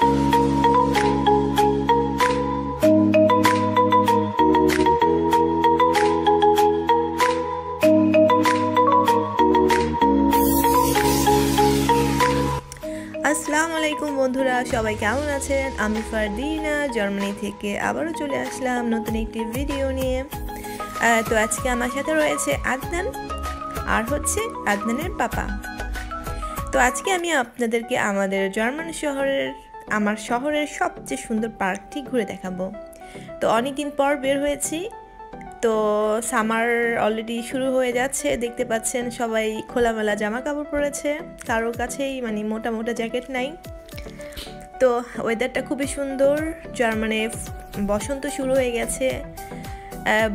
আসসালামু আলাইকুম বন্ধুরা, সবাই কেমন আছেন? আমি ফারদিনা জার্মানি থেকে আবারও চলে আসলাম নতুন একটি ভিডিও নিয়ে। তো আজকে আমার সাথে রয়েছে আদনান আর হচ্ছে আদনানের পাপা। তো আজকে আমি আপনাদেরকে আমাদের জার্মান আমার শহরের সবচেয়ে সুন্দর পার্কটি ঘুরে দেখাবো। তো অনেকদিন পর বের হয়েছি, তো সামার অলরেডি শুরু হয়ে যাচ্ছে, দেখতে পাচ্ছেন সবাই খোলামেলা জামা কাপড় পরেছে, কারোর কাছেই মানে মোটা মোটা জ্যাকেট নাই। তো ওয়েদারটা খুবই সুন্দর, জার্মানে বসন্ত শুরু হয়ে গেছে।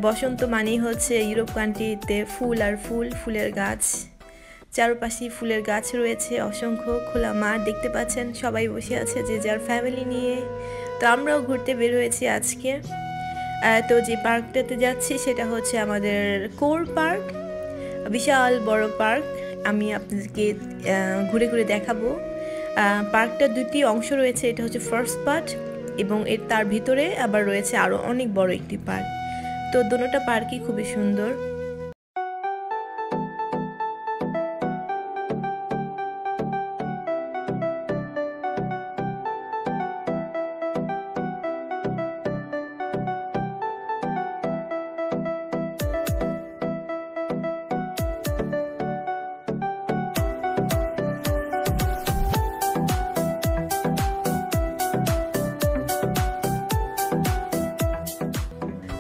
বসন্ত মানেই হচ্ছে ইউরোপ কান্ট্রিতে ফুল আর ফুলের গাছ, চারপাশে ফুলের গাছ রয়েছে, অসংখ্য খোলা মাঠ দেখতে পাচ্ছেন, সবাই বসে আছে যে যার ফ্যামিলি নিয়ে। তো আমরাও ঘুরতে বের হয়েছি আজকে। তো যে পার্কটাতে যাচ্ছি সেটা হচ্ছে আমাদের কোর পার্ক, বিশাল বড় পার্ক। আমি আপনাদেরকে ঘুরে ঘুরে দেখাবো। পার্কটা দুটি অংশ রয়েছে, এটা হচ্ছে ফার্স্ট পার্ট এবং তার ভিতরে আবার রয়েছে আরও অনেক বড় একটি পার্ক। তো দুটোটা পার্কই খুবই সুন্দর।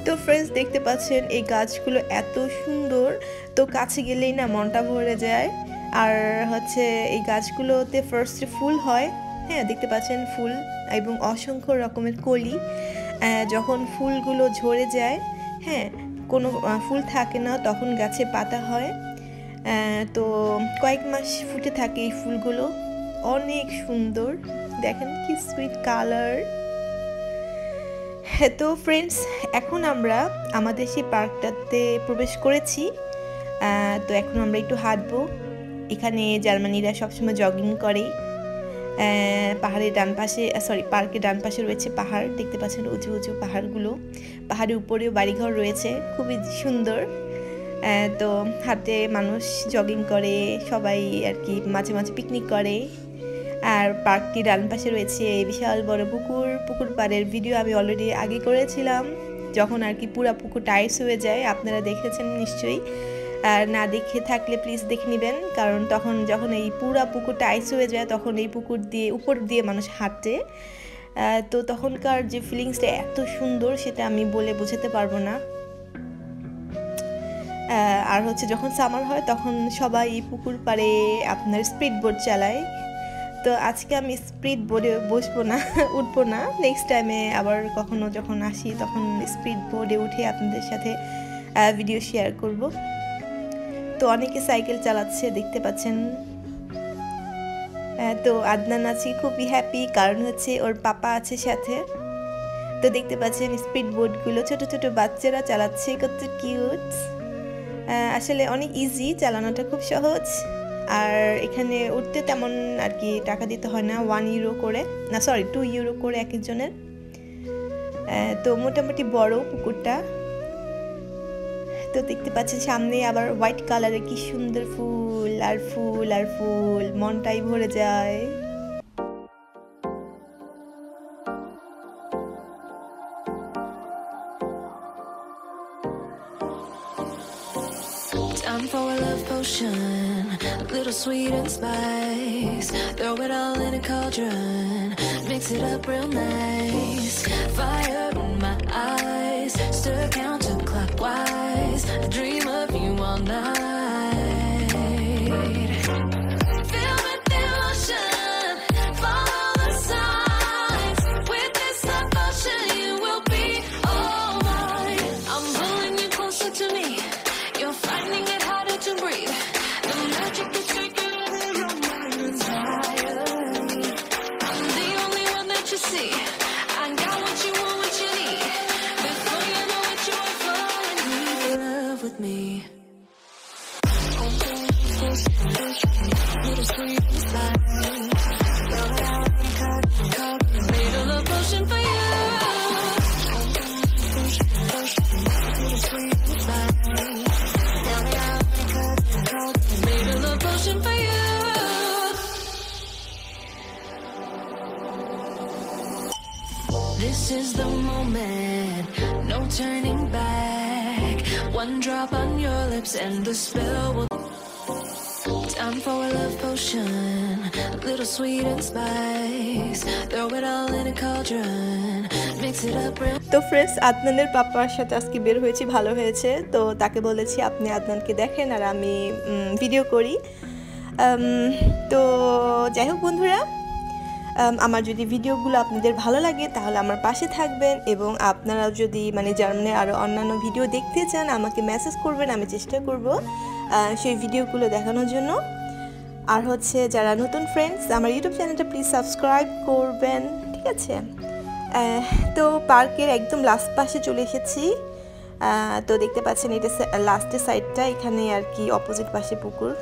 তো ফ্রেন্ডস, দেখতে পাচ্ছেন এই গাছগুলো এত সুন্দর, তো কাছে গেলেই না মনটা ভরে যায়। আর হচ্ছে এই গাছগুলোতে ফার্স্টে ফুল হয়, হ্যাঁ দেখতে পাচ্ছেন ফুল এবং অসংখ্য রকমের কলি। যখন ফুলগুলো ঝরে যায়, হ্যাঁ কোনো ফুল থাকে না, তখন গাছে পাতা হয়। তো কয়েক মাস ফুটে থাকে এই ফুলগুলো, অনেক সুন্দর, দেখেন কি সুইট কালার। তো ফ্রেন্ডস, এখন আমরা আমাদের সেই পার্কটাতে প্রবেশ করেছি। তো এখন আমরা একটু হাঁটবো। এখানে জার্মানিরা সবসময় জগিং করে। পাহাড়ের ডান পাশে পার্কের ডান পাশে রয়েছে পাহাড়, দেখতে পাচ্ছেন উঁচু উঁচু পাহাড়গুলো, পাহাড়ের উপরেও বাড়িঘর রয়েছে, খুবই সুন্দর। তো হাঁটে মানুষ, জগিং করে সবাই আর কি, মাঝে মাঝে পিকনিক করে। আর পার্কটির ডান পাশে রয়েছে বিশাল বড় পুকুর পাড়ের ভিডিও আমি অলরেডি আগে করেছিলাম, যখন আর কি পুরা পুকুরটা আইস হয়ে যায়, আপনারা দেখেছেন নিশ্চয়ই। আর না দেখে থাকলে প্লিজ দেখে নেবেন, কারণ যখন এই পুরা পুকুরটা আইস হয়ে যায়, তখন এই পুকুর দিয়ে উপর দিয়ে মানুষ হাঁটে। তো তখনকার যে ফিলিংসটা এত সুন্দর, সেটা আমি বলে বোঝাতে পারবো না। আর হচ্ছে যখন সামার হয়, তখন সবাই পুকুর পাড়ে আপনার স্পিড বোট চালায়। তো আজকে আমি স্পিড বোর্ডে বসবো না, উঠবো না, নেক্সট টাইমে আবার কখনো যখন আসি তখন স্পিড বোর্ডে উঠে আপনাদের সাথে ভিডিও শেয়ার করব। তো অনেকে সাইকেল চালাচ্ছে দেখতে পাচ্ছেন। তো আদনান আছে খুবই হ্যাপি, কারণ হচ্ছে ওর পাপা আছে সাথে। তো দেখতে পাচ্ছেন স্পিড বোর্ডগুলো ছোট ছোট বাচ্চারা চালাচ্ছে, কত কিউট। আসলে অনেক ইজি, চালানোটা খুব সহজ। আর এখানে উঠতে তেমন আর কি টাকা দিতে হয় না, 2 ইউরো করে এক একজনের। তো মোটামুটি বড় পুকুরটা। তো দেখতে পাচ্ছেন সামনে আবার হোয়াইট কালারের কি সুন্দর ফুল আর ফুল আর ফুল, মনটাই ভরে যায়। Time for a love potion, a little sweet and spice. Throw it all in a cauldron, mix it up real nice. Fire in my eyes, stir counterclockwise. I dream of you all night. Feel with the ocean, follow the signs. With this devotion, you will be all mine. I'm pulling you closer to me. You're finding it harder to breathe. The magic is taking over your mind and higher. I'm the only one that you see. I got what you want, what you need. Before you know it, you are falling in love with me. This is the moment, no turning back. One drop on your lips and the spell will. Time for a love potion, a little sweet and spice. Throw it all in a cauldron, mix it up real. তো friends, আদনানের পাপার সাথে আজকে বের হয়েছি, ভালো হয়েছে। তো তাকে বলেছি আপনি আদনানকে দেখেন আর আমি ভিডিও করি। তো যাই হোক বন্ধুরা, আমার যদি ভিডিওগুলো আপনাদের ভালো লাগে তাহলে আমার পাশে থাকবেন, এবং আপনারা যদি মানে জার্মানির আরও অন্যান্য ভিডিও দেখতে চান আমাকে মেসেজ করবেন, আমি চেষ্টা করব সেই ভিডিওগুলো দেখানোর জন্য। আর হচ্ছে যারা নতুন ফ্রেন্ডস, আমার ইউটিউব চ্যানেলটা প্লিজ সাবস্ক্রাইব করবেন, ঠিক আছে? তো পার্কের একদম লাস্ট পাশে চলে এসেছি। তো দেখতে পাচ্ছেন এটা লাস্টের সাইডটা, এখানে আর কি অপোজিট পাশে পুকুর।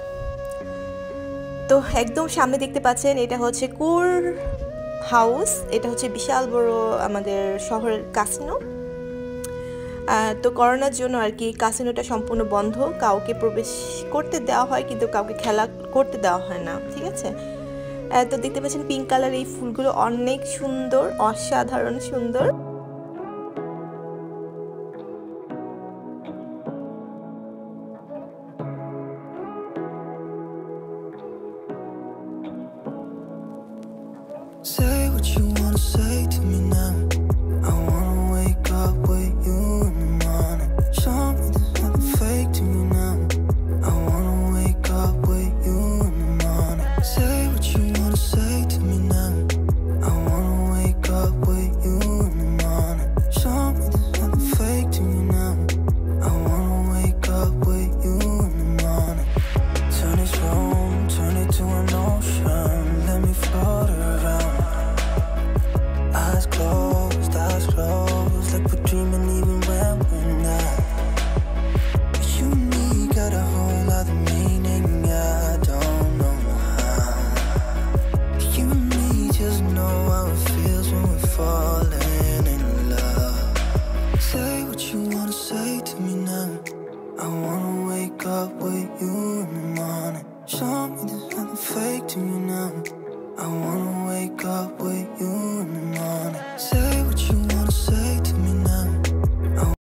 তো একদম সামনে দেখতে পাচ্ছেন এটা হচ্ছে কোর হাউস, এটা হচ্ছে বিশাল বড় আমাদের শহরের কাসিনো। তো করোনার জন্য আর কি কাসিনোটা সম্পূর্ণ বন্ধ, কাউকে প্রবেশ করতে দেওয়া হয় কিন্তু কাউকে খেলা করতে দেওয়া হয় না, ঠিক আছে? তো দেখতে পাচ্ছেন পিঙ্ক কালার এই ফুলগুলো অনেক সুন্দর, অসাধারণ সুন্দর। Say what you wanna say to me now. I wanna wake up with you in the morning. Show me there's nothing fake to me now. I wanna wake up with you in the morning. Say what you wanna say to me now. I wanna wake up with you in the morning. Show me there's nothing fake to me now. I wanna wake up with you in the morning. Turn this room, turn it to an ocean. Let me float